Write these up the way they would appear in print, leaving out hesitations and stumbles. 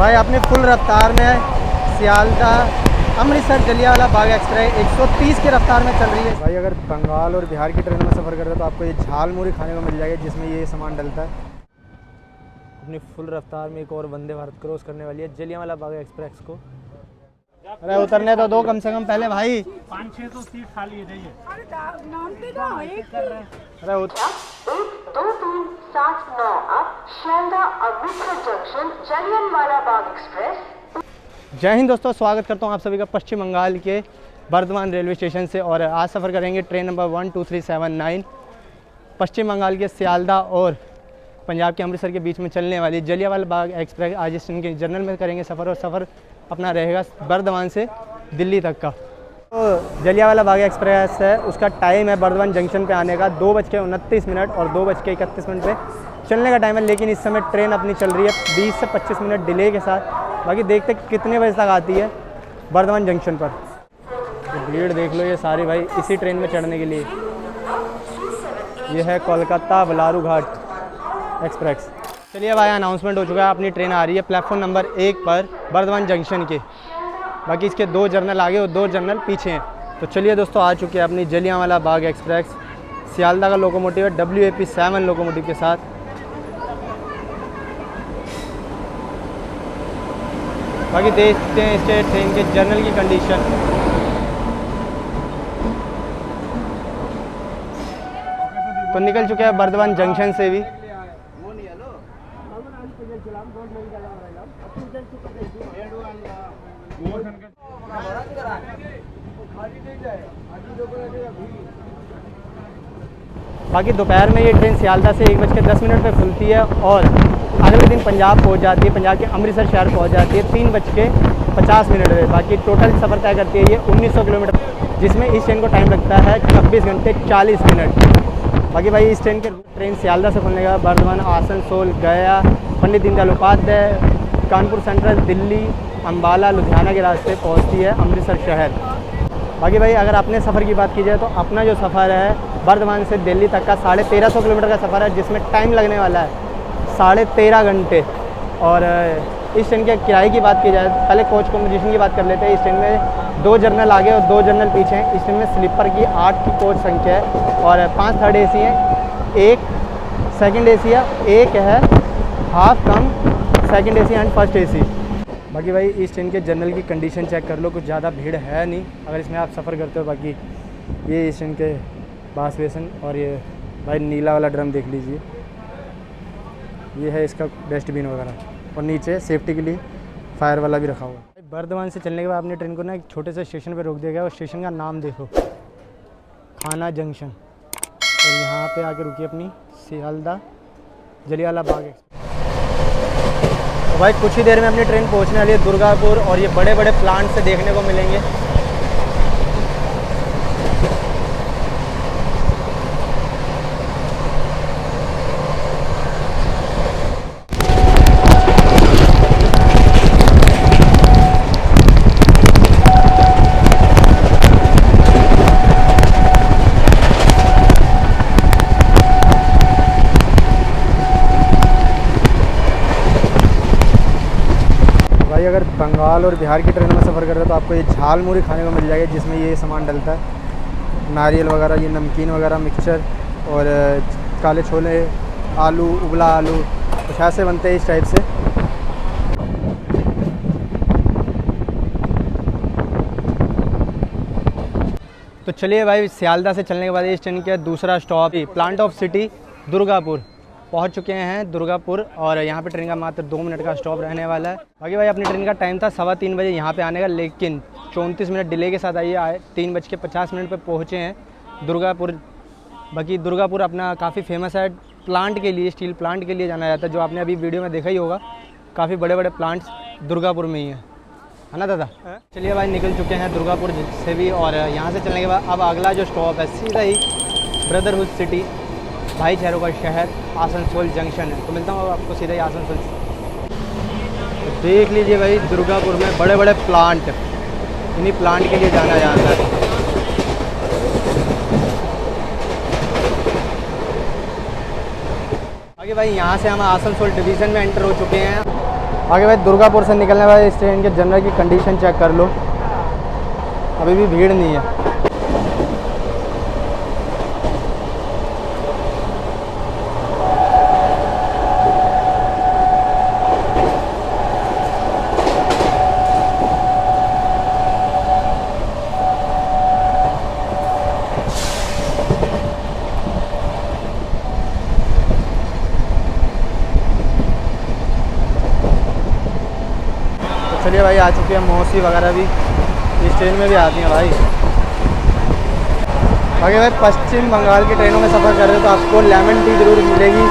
भाई अपनी फुल रफ्तार में सियालदाह अमृतसर जलियांवाला बाग एक्सप्रेस 130 की रफ्तार में चल रही है। भाई अगर बंगाल और बिहार की ट्रेनों में सफ़र करते हो तो आपको ये झाल मुड़ी खाने को मिल जाएगा, जिसमें ये सामान डलता है। अपनी फुल रफ्तार में एक और वंदे भारत क्रॉस करने वाली है जलियांवाला बाग एक्सप्रेस को। अरे उतरने तो दो कम से कम पहले भाई, 500-600 सीट खाली है। अरे 12379 अब शियालदाह अमृतसर जंक्शन जलियांवाला बाग एक्सप्रेस। जय हिंद दोस्तों, स्वागत करता हूँ आप सभी का पश्चिम बंगाल के बर्धमान रेलवे स्टेशन से। और आज सफ़र करेंगे ट्रेन नंबर 12379 पश्चिम बंगाल के सियालदाह और पंजाब के अमृतसर के बीच में चलने वाली जलियांवाला बाग एक्सप्रेस। आज स्टेशन के जनरल में करेंगे सफ़र, और सफ़र अपना रहेगा बर्धमान से दिल्ली तक का। तो जलियांवाला बाग एक्सप्रेस है, उसका टाइम है बर्धमान जंक्शन पे आने का 2:29 और 2:31 पे चलने का टाइम है। लेकिन इस समय ट्रेन अपनी चल रही है 20 से 25 मिनट डिले के साथ। बाकी देखते कितने बजे तक आती है बर्धमान जंक्शन पर। तो भीड़ देख लो ये सारी भाई इसी ट्रेन में चढ़ने के लिए। ये है कोलकाता बलारूघाट एक्सप्रेस। चलिए भाई, अनाउंसमेंट हो चुका है, अपनी ट्रेन आ रही है प्लेटफॉर्म नंबर 1 पर बर्धमान जंक्शन के। बाकी इसके 2 जर्नल आगे और 2 जर्नल पीछे हैं। तो चलिए दोस्तों, आ चुके हैं अपनी जलियांवाला बाग एक्सप्रेस। सियालदाह का लोकोमोटिव है WAP-7 लोकोमोटिव के साथ। बाकी देखते हैं इसके ट्रेन के जर्नल की कंडीशन। तो निकल चुके हैं बर्धमान जंक्शन से भी। बाकी दोपहर में ये ट्रेन सियालदाह से 1:10 पे खुलती है और अगले दिन पंजाब पहुंच जाती है। पंजाब के अमृतसर शहर पहुंच जाती है 3:50 पे। बाकी टोटल सफ़र तय करती है ये 1900 किलोमीटर, जिसमें इस ट्रेन को टाइम लगता है 26 घंटे 40 मिनट। बाकी भाई इस ट्रेन सियालदाह से खुलने का बर्धमान, आसनसोल, गया, पंडित दीनदयाल उपाध्याय, कानपुर सेंट्रल, दिल्ली, अम्बाला, लुधियाना के रास्ते पहुंचती है अमृतसर शहर। बाकी भाई अगर अपने सफ़र की बात की जाए तो अपना जो सफ़र है बर्धमान से दिल्ली तक का 1350 किलोमीटर का सफ़र है, जिसमें टाइम लगने वाला है 13.5 घंटे। और इस ट्रेन के किराए की बात की जाए, पहले कोच कॉम्बिनेशन की बात कर लेते हैं। इस ट्रेन में 2 जर्नल आगे और 2 जर्नल पीछे हैं। इस ट्रेन में स्लीपर की 8 की कोच संख्या है और 5 थर्ड AC हैं, 1 सेकंड AC है, 1 है half come second AC and first AC। बाकी भाई इस ट्रेन के जर्नल की कंडीशन चेक कर लो, कुछ ज़्यादा भीड़ है नहीं अगर इसमें आप सफ़र करते हो। बाकी ये इस ट्रेन के बास बेसन और ये भाई नीला वाला ड्रम देख लीजिए, ये है इसका डस्टबिन वगैरह, और नीचे सेफ्टी के लिए फायर वाला भी रखा हुआ है। बर्धमान से चलने के बाद अपनी ट्रेन को ना एक छोटे से स्टेशन पे रोक दिया गया और स्टेशन का नाम देखो, खाना जंक्शन। और यहाँ पे आके रुकी अपनी सियालदाह जलियांवाला बाग। तो भाई कुछ ही देर में अपनी ट्रेन पहुँचने वाली है दुर्गापुर, और ये बड़े बड़े प्लांट से देखने को मिलेंगे। अगर बंगाल और बिहार की ट्रेनों में सफ़र करते हो तो आपको ये झाल मुड़ी खाने को मिल जाएगा, जिसमें ये सामान डलता है, नारियल वगैरह, ये नमकीन वगैरह, मिक्सचर और काले छोले, आलू, उबला आलू, कुछ ऐसे बनते हैं इस टाइप से। तो चलिए भाई, सियालदाह से चलने के बाद इस ट्रेन का दूसरा stop plant of city Durgapur पहुंच चुके हैं दुर्गापुर, और यहाँ पे ट्रेन का मात्र 2 मिनट का स्टॉप रहने वाला है। बाकी भाई अपनी ट्रेन का टाइम था 3:15 बजे यहाँ पे आने का, लेकिन 34 मिनट डिले के साथ आइए 3:50 पे पहुँचे हैं दुर्गापुर। बाकी दुर्गापुर अपना काफ़ी फेमस है प्लांट के लिए, स्टील प्लांट के लिए जाना जाता है, जो आपने अभी वीडियो में देखा ही होगा। काफ़ी बड़े बड़े प्लांट्स दुर्गापुर में ही है ना दादा। चलिए भाई निकल चुके हैं दुर्गापुर से भी, और यहाँ से चलने के बाद अब अगला जो स्टॉप है सीधा ही ब्रदरहुड सिटी, भाईचारों का शहर, आसनसोल जंक्शन है। तो मिलता हूँ आपको सीधा ही आसनसोल। तो देख लीजिए भाई दुर्गापुर में बड़े बड़े प्लांट, इन्हीं प्लांट के लिए जाना जाता है। आगे भाई यहाँ से हम आसनसोल डिवीज़न में एंटर हो चुके हैं। आगे भाई दुर्गापुर से निकलने वाले इस ट्रेन के जनरल की कंडीशन चेक कर लो, अभी भी भीड़ नहीं है। चलिए भाई, आ चुके हैं मौसी वगैरह भी इस ट्रेन में भी आती हैं भाई। आगे भाई पश्चिम बंगाल की ट्रेनों में सफ़र कर रहे हो तो आपको लेमन टी ज़रूर मिलेगी,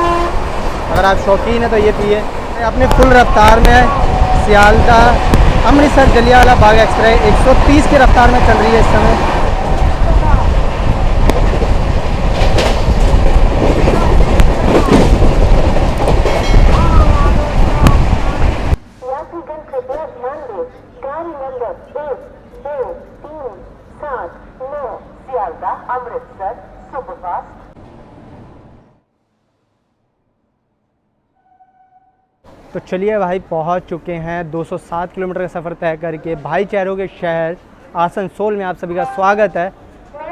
अगर आप शौकीन हैं तो ये पिए। अपनी फुल रफ्तार में सियालदह अमृतसर जलियांवाला बाग एक्सप्रेस 130 की रफ्तार में चल रही है इस समय। अमृतसर सुपरफास्ट। तो चलिए भाई, पहुंच चुके हैं 207 किलोमीटर का सफ़र तय करके भाईचारों के शहर आसनसोल में। आप सभी का स्वागत है।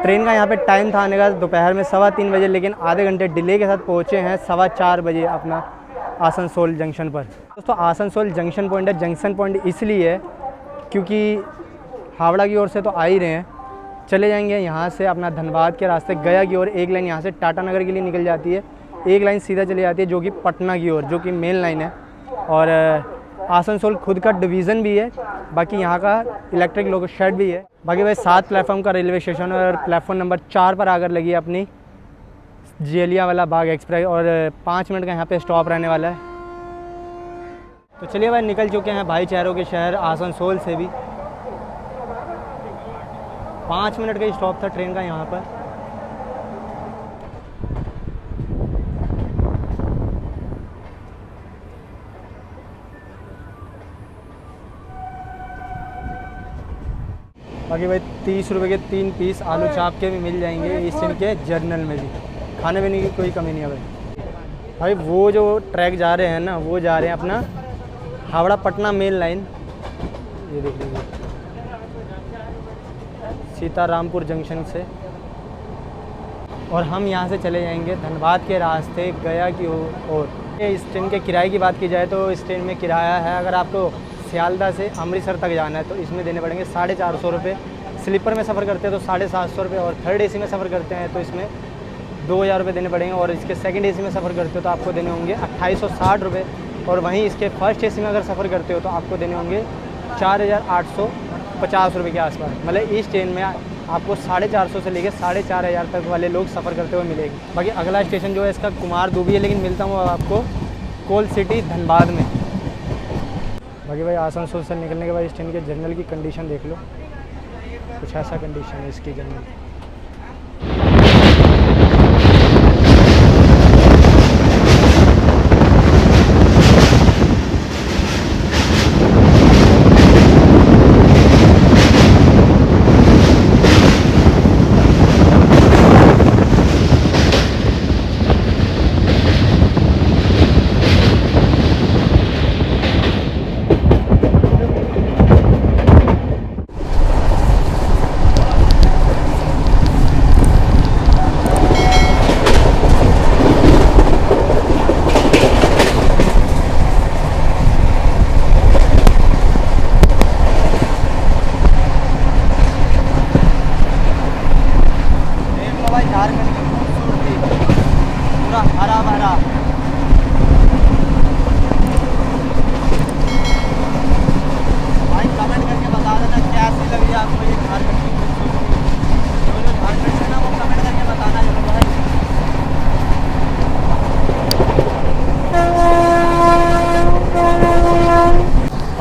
ट्रेन का यहाँ पे टाइम था आने का दोपहर में 3:15 बजे, लेकिन आधे घंटे डिले के साथ पहुँचे हैं 4:15 बजे अपना आसनसोल जंक्शन पर। दोस्तों आसनसोल जंक्शन पॉइंट है। जंक्शन पॉइंट इसलिए है क्योंकि हावड़ा की ओर से तो आ ही रहे हैं, चले जाएंगे यहाँ से अपना धनबाद के रास्ते गया की ओर। एक लाइन यहाँ से टाटा नगर के लिए निकल जाती है, एक लाइन सीधा चली जाती है जो कि पटना की ओर, जो कि मेन लाइन है। और आसनसोल खुद का डिवीज़न भी है, बाकी यहाँ का इलेक्ट्रिक लोको शेड भी है। बाकी भाई 7 प्लेटफॉर्म का रेलवे स्टेशन और प्लेटफॉर्म नंबर 4 पर आकर लगी है अपनी जलियांवाला बाग एक्सप्रेस, और 5 मिनट का यहाँ पे स्टॉप रहने वाला है। तो चलिए भाई, निकल चुके हैं भाईचारों के शहर आसनसोल से भी। 5 मिनट का स्टॉप था ट्रेन का यहाँ पर। बाकी भाई 30 रुपये के 3 पीस आलू चाप के भी मिल जाएंगे इस ट्रेन के जर्नल में भी। खाने पीने की कोई कमी नहीं है भाई। भाई वो जो ट्रैक जा रहे हैं ना, वो जा रहे हैं अपना हावड़ा पटना मेन लाइन। ये देख लीजिए, सीतारामपुर जंक्शन से। और हम यहाँ से चले जाएंगे धनबाद के रास्ते गया की ओर। इस ट्रेन के किराए की बात की जाए तो इस ट्रेन में किराया है, अगर आपको सियालदह से अमृतसर तक जाना है तो इसमें देने पड़ेंगे 450 रुपये। स्लीपर में सफ़र करते हैं तो 750 रुपये, और थर्ड AC में सफ़र करते हैं तो इसमें 2000 रुपये देने पड़ेंगे। और इसके सेकंड AC में सफ़र करते हो तो आपको देने होंगे 2860 रुपये। और वहीं इसके फर्स्ट AC में अगर सफ़र करते हो तो आपको देने होंगे 4850 रुपये के आसपास। मतलब इस ट्रेन में आपको 450 से लेकर 4500 तक वाले लोग सफ़र करते हुए मिलेंगे। बाकी अगला स्टेशन जो है इसका कुमार दूबी है, लेकिन मिलता हूँ आपको कोल सिटी धनबाद में। बाकी भाई आसनसोल से निकलने के बाद इस ट्रेन के जर्नल की कंडीशन देख लो, कुछ ऐसा कंडीशन है इसकी जर्नल।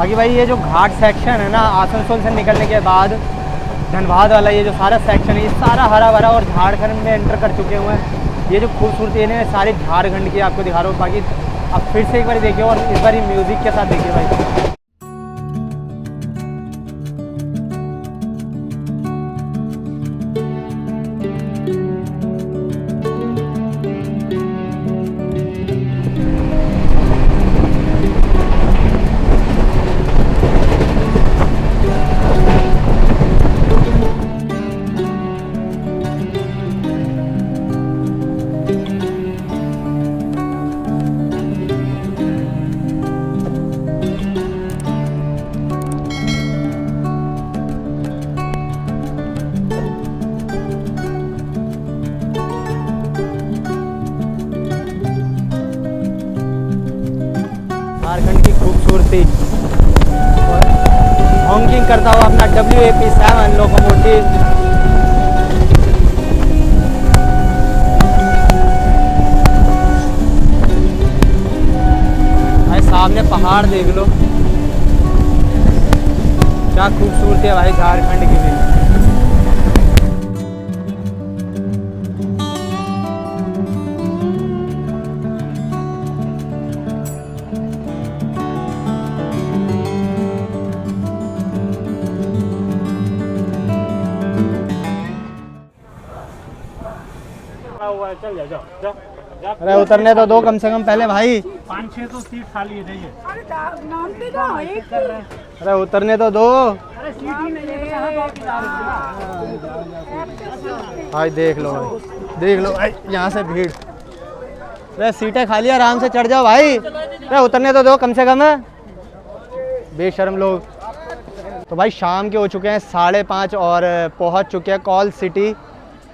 बाकी भाई ये जो घाट सेक्शन है ना आसनसोल से निकलने के बाद धनबाद वाला, ये जो सारा सेक्शन है ये सारा हरा भरा और झारखंड में एंटर कर चुके हुए हैं। ये जो खूबसूरती है सारी झारखंड की आपको दिखा रहा हूँ। बाकी आप फिर से एक बार देखिए और इस बार म्यूज़िक के साथ देखिए भाई। 50। हॉकिंग करता हुआ अपना WAP7 लोकोमोटिव। भाई सामने पहाड़ देख लो, क्या खूबसूरती है भाई झारखंड की भी। हुआ है, चल जाओ जाओ जाओ। अरे उतरने तो दो कम से कम पहले भाई। 5-6 तो सीट खाली है, जाइए। अरे उतरने तो दो भाई। देख लो भाई, यहाँ से भीड़। अरे सीटें खाली है, आराम से चढ़ जाओ भाई। अरे उतरने तो दो कम से कम, बेशर्म लोग। तो भाई शाम के हो चुके हैं 5:30 और पहुँच चुके हैं कॉल सिटी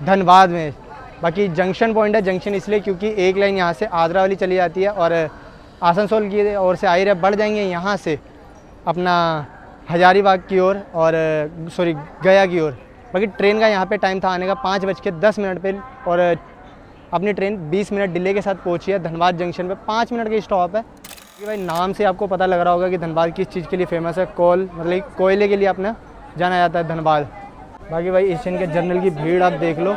धनबाद में। बाकी जंक्शन पॉइंट है, जंक्शन इसलिए क्योंकि एक लाइन यहाँ से आद्रा वाली चली जाती है और आसनसोल की ओर से आई बढ़ जाएंगे यहाँ से अपना हजारीबाग की ओर और सॉरी गया की ओर। बाकी ट्रेन का यहाँ पे टाइम था आने का 5:10 पे और अपनी ट्रेन 20 मिनट डिले के साथ पहुँची है धनबाद जंक्शन पे। 5 मिनट की स्टॉप है। कि भाई नाम से आपको पता लग रहा होगा कि धनबाद किस चीज़ के लिए फेमस है। मतलब कोयले के लिए अपना जाना जाता है धनबाद। बाकी भाई इस ट्रेन के जर्नल की भीड़ आप देख लो,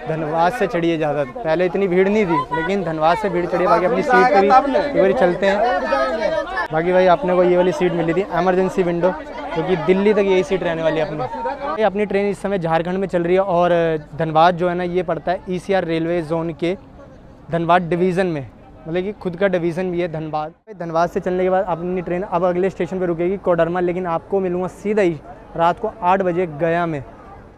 धनबाद से चढ़ी है ज़्यादा। पहले इतनी भीड़ नहीं थी लेकिन धनबाद से भीड़ चढ़ी है। बाकी अपनी सीट पर भी एक बार चलते हैं। बाकी भाई अपने को ये वाली सीट मिली थी एमरजेंसी विंडो, क्योंकि दिल्ली तक यही सीट रहने वाली है अपनी। अपनी ट्रेन इस समय झारखंड में चल रही है और धनबाद जो है ना ये पड़ता है ECR रेलवे जोन के धनबाद डिवीज़न में, मतलब कि खुद का डिवीज़न भी है धनबाद। धनबाद से चलने के बाद अपनी ट्रेन अब अगले स्टेशन पर रुकेगी कोडरमा, लेकिन आपको मिलूँगा सीधा ही रात को 8 बजे गया में।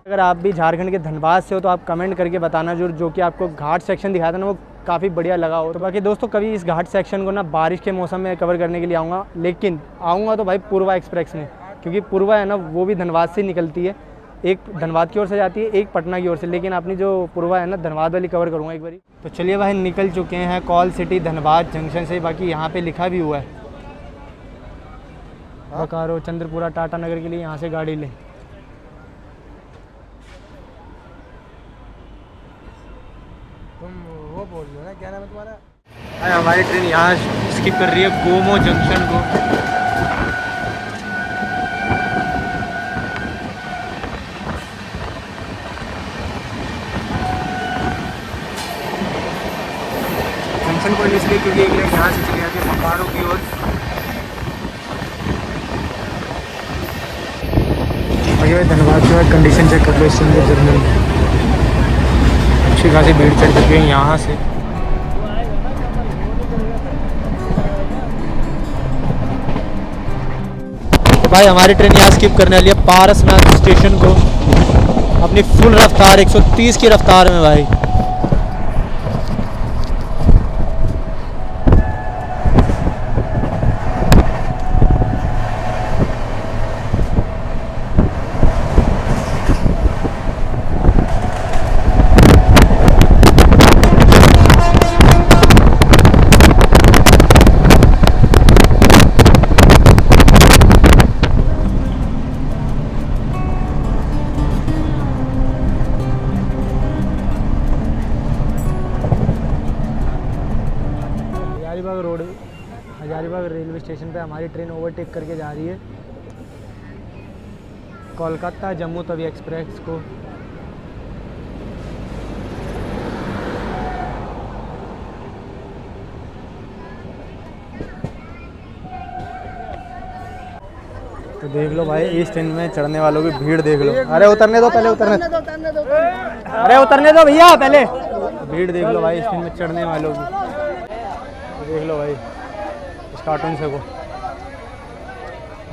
अगर आप भी झारखंड के धनबाद से हो तो आप कमेंट करके बताना जो कि आपको घाट सेक्शन दिखाया था ना वो काफ़ी बढ़िया लगा हो। तो बाकी दोस्तों कभी इस घाट सेक्शन को ना बारिश के मौसम में कवर करने के लिए आऊँगा, लेकिन आऊँगा तो भाई पूर्वा एक्सप्रेस में, क्योंकि पूर्वा है ना वो भी धनबाद से निकलती है। एक धनबाद की ओर से जाती है, एक पटना की ओर से, लेकिन अपनी जो पूर्वा है ना धनबाद वाली कवर करूँगा एक बारी। तो चलिए भाई निकल चुके हैं कॉल सिटी धनबाद जंक्शन से। बाकी यहाँ पर लिखा भी हुआ है बकारो चंद्रपुरा टाटा नगर के लिए यहाँ से गाड़ी लें। वो बोल रहे हो ना, क्या नाम है तुम्हारा? भाई हमारी ट्रेन यहाँ स्किप कर रही है गोमो जंक्शन को। जंक्शन पॉइंट इसलिए क्योंकि एक लाइन यहाँ से चली जाती है बोकारो की ओर। आगे भाई धनबाद जो है कंडीशन चेक कर लो इस जर्नल में। अच्छी खासी भीड़ चढ़ चुकी है यहाँ से। तो भाई हमारी ट्रेन यहाँ स्किप करने वाली है पारसनाथ स्टेशन को अपनी फुल रफ्तार 130 की रफ्तार में भाई। हजारीबाग रेलवे स्टेशन पे हमारी ट्रेन ओवरटेक करके जा रही है कोलकाता जम्मू तवी एक्सप्रेस को। तो देख लो भाई इस ट्रेन में चढ़ने वालों की भीड़ देख लो। अरे उतरने दो पहले, उतरने अरे उतरने दो भैया पहले। भीड़ देख लो भाई इस ट्रेन में चढ़ने वालों की। तो देख लो भाई इस कार्टून से को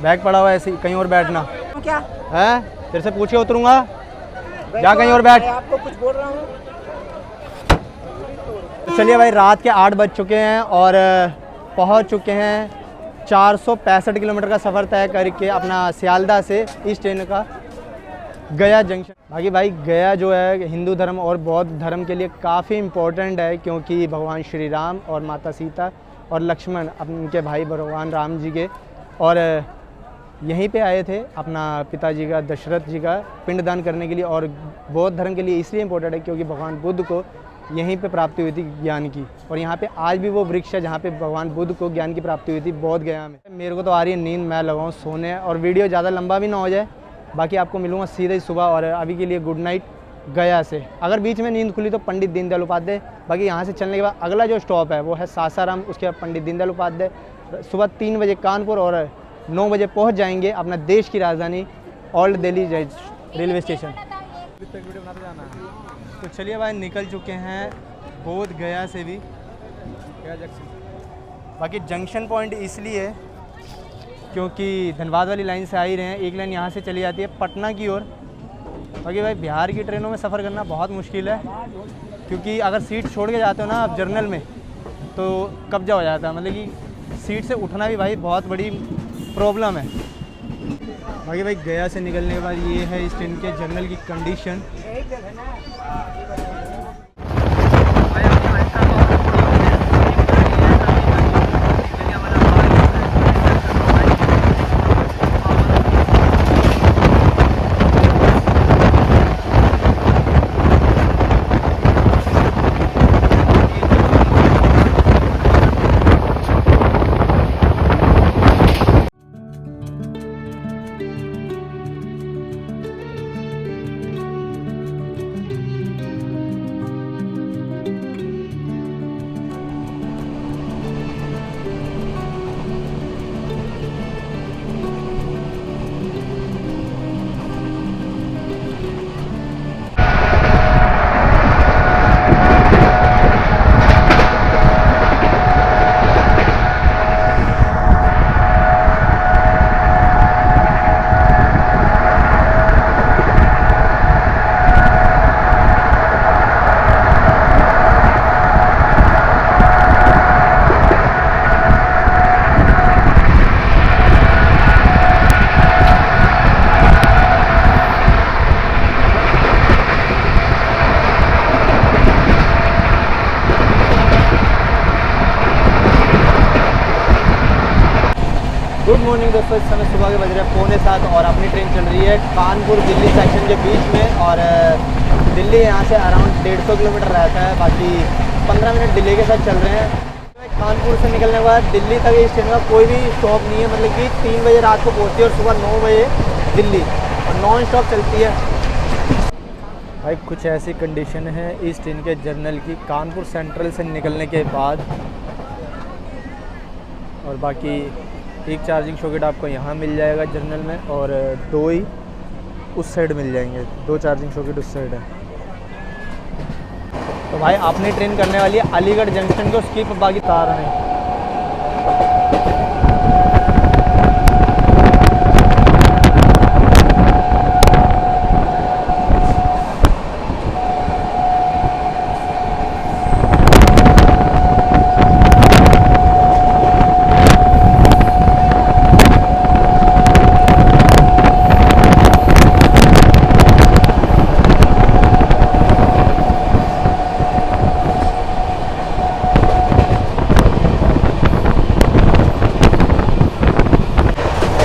बैग पड़ा हुआ है ऐसे कहीं और बैठना क्या है? तेरे से पूछ के उतरूंगा, जा कहीं और बैठ। आपको कुछ बोल रहा हूँ। तो चलिए भाई रात के 8 बज चुके हैं और पहुंच चुके हैं 465 किलोमीटर का सफ़र तय करके अपना सियालदा से इस ट्रेन का गया जंक्शन। बाकी भाई गया जो है हिंदू धर्म और बौद्ध धर्म के लिए काफ़ी इम्पोर्टेंट है, क्योंकि भगवान श्री राम और माता सीता और लक्ष्मण उनके भाई भगवान राम जी के और यहीं पे आए थे अपना पिताजी का, दशरथ जी का पिंडदान करने के लिए। और बौद्ध धर्म के लिए इसलिए इम्पोर्टेंट है क्योंकि भगवान बुद्ध को यहीं पे प्राप्ति हुई थी ज्ञान की, और यहाँ पे आज भी वो वृक्ष है जहाँ पे भगवान बुद्ध को ज्ञान की प्राप्ति हुई थी, बोध गया में। मेरे को तो आ रही है नींद, मैं लगाऊँ सोने, और वीडियो ज़्यादा लंबा भी ना हो जाए। बाकी आपको मिलूँगा सीधे ही सुबह, और अभी के लिए गुड नाइट गया से। अगर बीच में नींद खुली तो पंडित दीनदयाल उपाध्याय। बाकी यहाँ से चलने के बाद अगला जो स्टॉप है वो है सासाराम, उसके बाद पंडित दीनदयाल उपाध्याय। सुबह 3 बजे कानपुर और 9 बजे पहुँच जाएंगे अपना देश की राजधानी old Delhi railway station. Video बनाते जाना है। तो चलिए भाई, निकल चुके हैं बोध गया से भी। क्या जंक्शन? बाकी जंक्शन पॉइंट इसलिए क्योंकि धनबाद वाली लाइन से आ ही रहे हैं, एक लाइन यहाँ से चली जाती है पटना की ओर। बाकी भाई बिहार की ट्रेनों में सफ़र करना बहुत मुश्किल है, क्योंकि अगर सीट छोड़ के जाते हो ना आप जर्नल में तो कब्जा हो जाता है, मतलब कि सीट से उठना भी भाई बहुत बड़ी प्रॉब्लम है। बाकी भाई गया से निकलने के बाद ये है इस ट्रेन के जर्नल की कंडीशन। गुड मॉर्निंग दोस्तों, इस समय सुबह के बज रहे हैं 6:45 और अपनी ट्रेन चल रही है कानपुर दिल्ली सेक्शन के बीच में। और दिल्ली यहाँ से अराउंड 150 किलोमीटर रहता है, बाकी 15 मिनट दिल्ली के साथ चल रहे हैं। कानपुर से निकलने के बाद दिल्ली तक इस ट्रेन का कोई भी स्टॉप नहीं है, मतलब कि 3 बजे रात को पहुँचती है और सुबह 9 बजे दिल्ली, और नॉन स्टॉप चलती है। भाई कुछ ऐसी कंडीशन है इस ट्रेन के जर्नल की कानपुर सेंट्रल से निकलने के बाद। और बाकी एक चार्जिंग सॉकेट आपको यहाँ मिल जाएगा जर्नल में, और 2 ही उस साइड मिल जाएंगे, 2 चार्जिंग सॉकेट उस साइड है। तो भाई अपनी ट्रेन करने वाली है अलीगढ़ जंक्शन को स्किप, बाकी तार नहीं।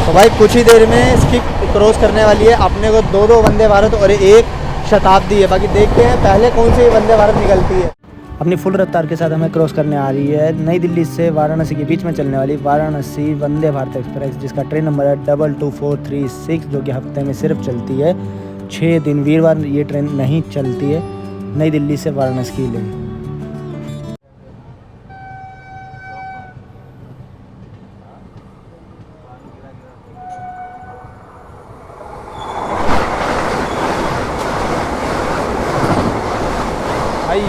भाई कुछ ही देर में इसकी क्रॉस करने वाली है, अपने को 2 वंदे भारत और 1 शताब्दी है। बाकी देखते हैं पहले कौन सी वंदे भारत निकलती है। अपनी फुल रफ्तार के साथ हमें क्रॉस करने आ रही है नई दिल्ली से वाराणसी के बीच में चलने वाली वाराणसी वंदे भारत एक्सप्रेस, जिसका ट्रेन नंबर है 22436, जो कि हफ्ते में सिर्फ चलती है 6 दिन। वीरवार ये ट्रेन नहीं चलती है नई दिल्ली से वाराणसी के लिए।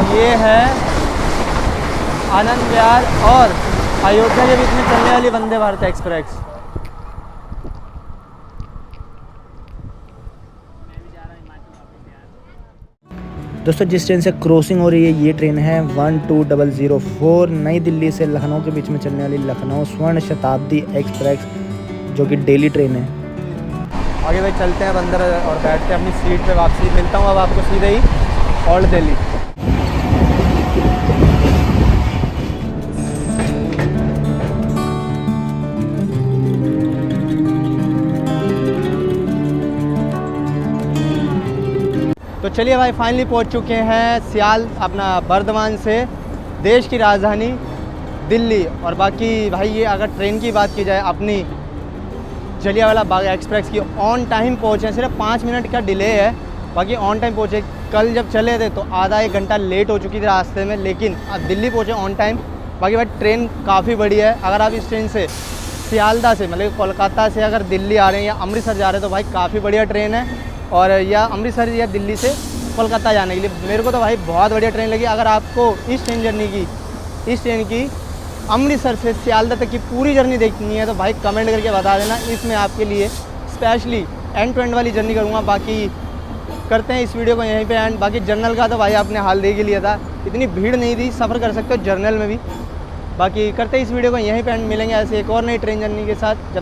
ये है आनंद विहार और अयोध्या के बीच में चलने वाली वंदे भारत एक्सप्रेस। दोस्तों जिस ट्रेन से क्रॉसिंग हो रही है ये ट्रेन है 12004, नई दिल्ली से लखनऊ के बीच में चलने वाली लखनऊ स्वर्ण शताब्दी एक्सप्रेस, जो कि डेली ट्रेन है। आगे भाई चलते हैं अंदर और बैठते हैं अपनी सीट पे वापसी। मिलता हूँ अब आपको सीधे ही ओल्ड दिल्ली। तो चलिए भाई फाइनली पहुंच चुके हैं सियाल अपना बर्दवान से देश की राजधानी दिल्ली। और बाकी भाई ये अगर ट्रेन की बात की जाए अपनी जलियांवाला बाग एक्सप्रेस की ऑन टाइम पहुँचे, सिर्फ 5 मिनट का डिले है, बाकी ऑन टाइम पहुँचे। कल जब चले थे तो आधा 1 घंटा लेट हो चुकी थी रास्ते में, लेकिन अब दिल्ली पहुँचे ऑन टाइम। बाकी भाई ट्रेन काफ़ी बढ़िया है। अगर आप इस ट्रेन से सियालदा से मतलब कोलकाता से अगर दिल्ली आ रहे हैं या अमृतसर जा रहे हैं तो भाई काफ़ी बढ़िया ट्रेन है। और या अमृतसर या दिल्ली से कोलकाता जाने के लिए मेरे को तो भाई बहुत बढ़िया ट्रेन लगी। अगर आपको इस ट्रेन की अमृतसर से सियालदा तक की पूरी जर्नी देखनी है तो भाई कमेंट करके बता देना, इसमें आपके लिए स्पेशली एंड टू एंड वाली जर्नी करूँगा। बाकी करते हैं इस वीडियो को यहीं पे एंड। बाकी जर्नल का तो भाई आपने हाल देख ही लिया था, इतनी भीड़ नहीं थी, सफ़र कर सकते हो जर्नल में भी। बाकी करते हैं इस वीडियो को यहीं पे एंड, मिलेंगे ऐसे एक और नई ट्रेन जर्नी के साथ। जब